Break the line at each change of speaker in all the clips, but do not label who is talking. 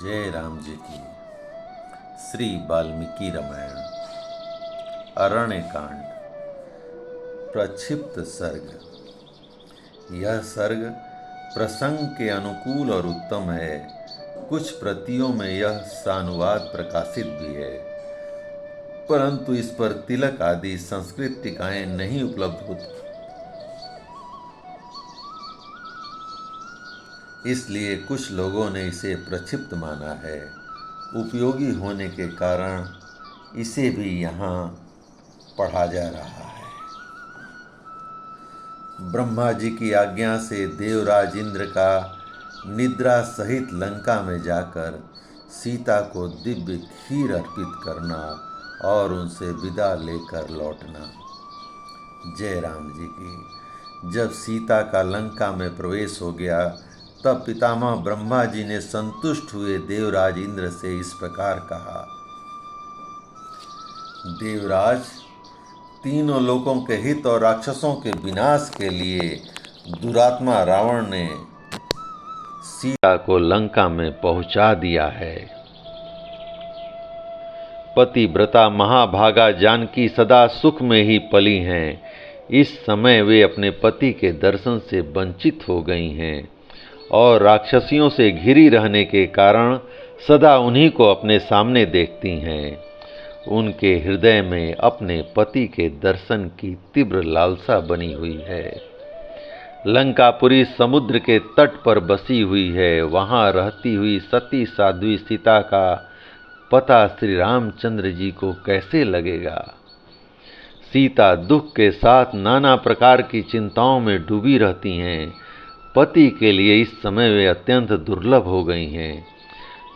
जय राम जी की। श्री वाल्मीकि रामायण अरण्य कांड प्रक्षिप्त सर्ग। यह सर्ग प्रसंग के अनुकूल और उत्तम है। कुछ प्रतियों में यह सानुवाद प्रकाशित भी है, परंतु इस पर तिलक आदि संस्कृत टीकाएं नहीं उपलब्ध होती, इसलिए कुछ लोगों ने इसे प्रक्षिप्त माना है। उपयोगी होने के कारण इसे भी यहाँ पढ़ा जा रहा है। ब्रह्मा जी की आज्ञा से देवराज इंद्र का निद्रा सहित लंका में जाकर सीता को दिव्य खीर अर्पित करना और उनसे विदा लेकर लौटना। जय राम जी की। जब सीता का लंका में प्रवेश हो गया, तब पितामह ब्रह्मा जी ने संतुष्ट हुए देवराज इंद्र से इस प्रकार कहा। देवराज, तीनों लोकों के हित और राक्षसों के विनाश के लिए दुरात्मा रावण ने सीता को लंका में पहुंचा दिया है। पतिव्रता महाभागा जानकी सदा सुख में ही पली हैं। इस समय वे अपने पति के दर्शन से वंचित हो गई हैं और राक्षसियों से घिरी रहने के कारण सदा उन्हीं को अपने सामने देखती हैं। उनके हृदय में अपने पति के दर्शन की तीव्र लालसा बनी हुई है। लंकापुरी समुद्र के तट पर बसी हुई है। वहाँ रहती हुई सती साध्वी सीता का पता श्री रामचंद्र जी को कैसे लगेगा। सीता दुख के साथ नाना प्रकार की चिंताओं में डूबी रहती हैं। पति के लिए इस समय वे अत्यंत दुर्लभ हो गई हैं।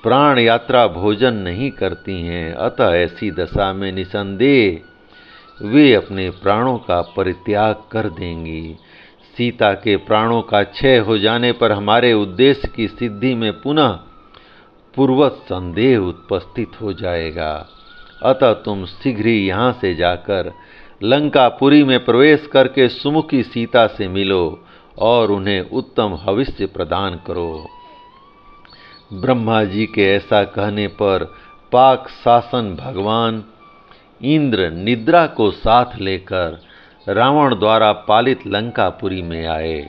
प्राण यात्रा भोजन नहीं करती हैं, अतः ऐसी दशा में निसंदेह वे अपने प्राणों का परित्याग कर देंगी। सीता के प्राणों का क्षय हो जाने पर हमारे उद्देश्य की सिद्धि में पुनः पूर्वत संदेह उपस्थित हो जाएगा। अतः तुम शीघ्र ही यहाँ से जाकर लंकापुरी में प्रवेश करके सुमुखी सीता से मिलो और उन्हें उत्तम हविष्य प्रदान करो। ब्रह्मा जी के ऐसा कहने पर पाक शासन भगवान इंद्र निद्रा को साथ लेकर रावण द्वारा पालित लंकापुरी में आए।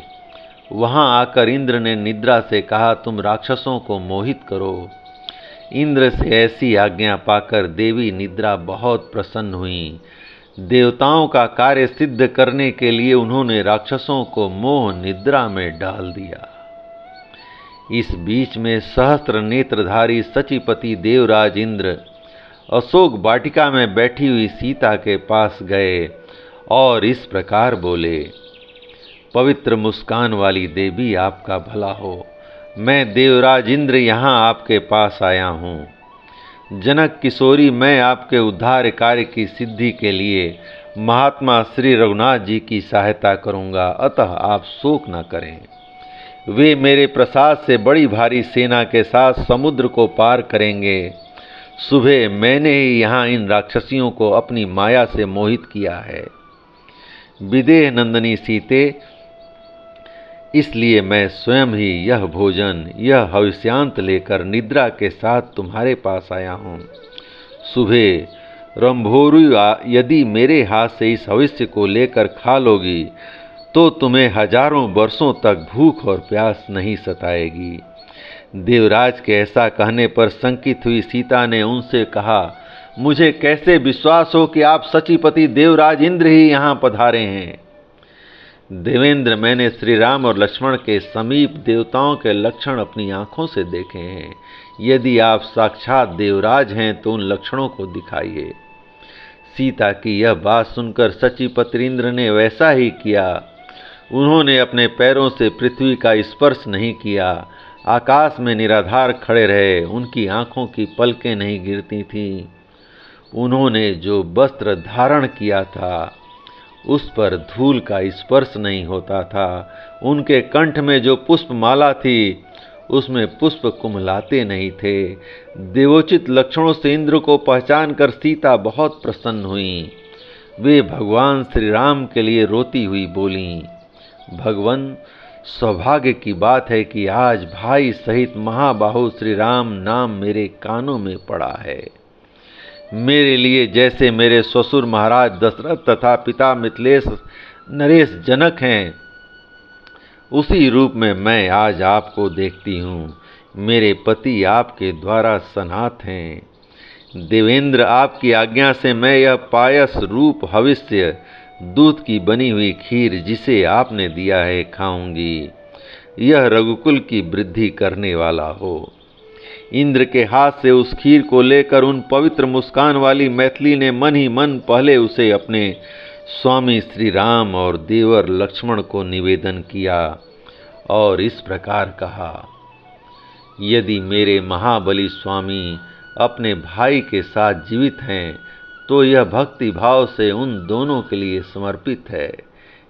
वहां आकर इंद्र ने निद्रा से कहा, तुम राक्षसों को मोहित करो। इंद्र से ऐसी आज्ञा पाकर देवी निद्रा बहुत प्रसन्न हुई। देवताओं का कार्य सिद्ध करने के लिए उन्होंने राक्षसों को मोह निद्रा में डाल दिया। इस बीच में सहस्त्र नेत्रधारी सचीपति देवराज इंद्र अशोक वाटिका में बैठी हुई सीता के पास गए और इस प्रकार बोले, पवित्र मुस्कान वाली देवी, आपका भला हो। मैं देवराज इंद्र यहाँ आपके पास आया हूँ। जनक किशोरी, मैं आपके उद्धार कार्य की सिद्धि के लिए महात्मा श्री रघुनाथ जी की सहायता करूँगा, अतः आप शोक न करें। वे मेरे प्रसाद से बड़ी भारी सेना के साथ समुद्र को पार करेंगे। सुबह मैंने ही यहाँ इन राक्षसियों को अपनी माया से मोहित किया है। विदेह नंदनी सीते, इसलिए मैं स्वयं ही यह भोजन, यह हविष्यांत लेकर निद्रा के साथ तुम्हारे पास आया हूँ। सुबह रंभोरु यदि मेरे हाथ से इस हविष्य को लेकर खा लोगी तो तुम्हें हजारों वर्षों तक भूख और प्यास नहीं सताएगी। देवराज के ऐसा कहने पर शंकित हुई सीता ने उनसे कहा, मुझे कैसे विश्वास हो कि आप सचीपति देवराज इंद्र ही यहाँ पधारे हैं। देवेंद्र, मैंने श्री राम और लक्ष्मण के समीप देवताओं के लक्षण अपनी आंखों से देखे हैं। यदि आप साक्षात देवराज हैं तो उन लक्षणों को दिखाइए। सीता की यह बात सुनकर सचीपति इंद्र ने वैसा ही किया। उन्होंने अपने पैरों से पृथ्वी का स्पर्श नहीं किया, आकाश में निराधार खड़े रहे। उनकी आंखों की पलकें नहीं गिरती थीं। उन्होंने जो वस्त्र धारण किया था उस पर धूल का स्पर्श नहीं होता था। उनके कंठ में जो पुष्पमाला थी उसमें पुष्प कुमलाते नहीं थे। देवोचित लक्षणों से इंद्र को पहचान कर सीता बहुत प्रसन्न हुई। वे भगवान श्री राम के लिए रोती हुई बोलीं, भगवान, सौभाग्य की बात है कि आज भाई सहित महाबाहु श्री राम नाम मेरे कानों में पड़ा है। मेरे लिए जैसे मेरे ससुर महाराज दशरथ तथा पिता मिथिलेश नरेश जनक हैं, उसी रूप में मैं आज आपको देखती हूँ। मेरे पति आपके द्वारा सनाथ हैं। देवेंद्र, आपकी आज्ञा से मैं यह पायस रूप हविष्य दूध की बनी हुई खीर जिसे आपने दिया है खाऊंगी। यह रघुकुल की वृद्धि करने वाला हो। इंद्र के हाथ से उस खीर को लेकर उन पवित्र मुस्कान वाली मैथिली ने मन ही मन पहले उसे अपने स्वामी श्री राम और देवर लक्ष्मण को निवेदन किया और इस प्रकार कहा, यदि मेरे महाबली स्वामी अपने भाई के साथ जीवित हैं तो यह भक्ति भाव से उन दोनों के लिए समर्पित है।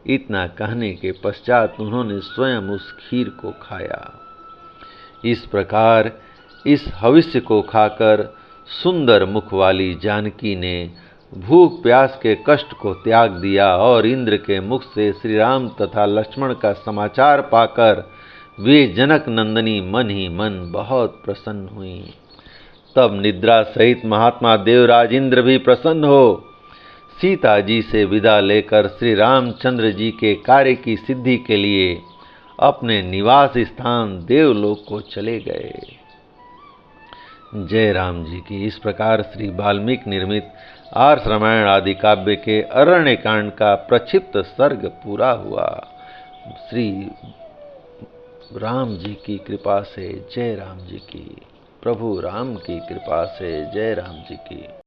इतना कहने के पश्चात उन्होंने स्वयं उस खीर को खाया। इस प्रकार इस हविष्य को खाकर सुंदर मुख वाली जानकी ने भूख प्यास के कष्ट को त्याग दिया और इंद्र के मुख से श्री राम तथा लक्ष्मण का समाचार पाकर वे जनक नंदनी मन ही मन बहुत प्रसन्न हुई। तब निद्रा सहित महात्मा देवराज इंद्र भी प्रसन्न हो सीता जी से विदा लेकर श्री रामचंद्र जी के कार्य की सिद्धि के लिए अपने निवास स्थान देवलोक को चले गए। जय राम जी की। इस प्रकार श्री वाल्मीकि निर्मित आर्ष रामायण आदि काव्य के अरण्य कांड का प्रक्षिप्त सर्ग पूरा हुआ। श्री राम जी की कृपा से जय राम जी की। प्रभु राम की कृपा से जय राम जी की।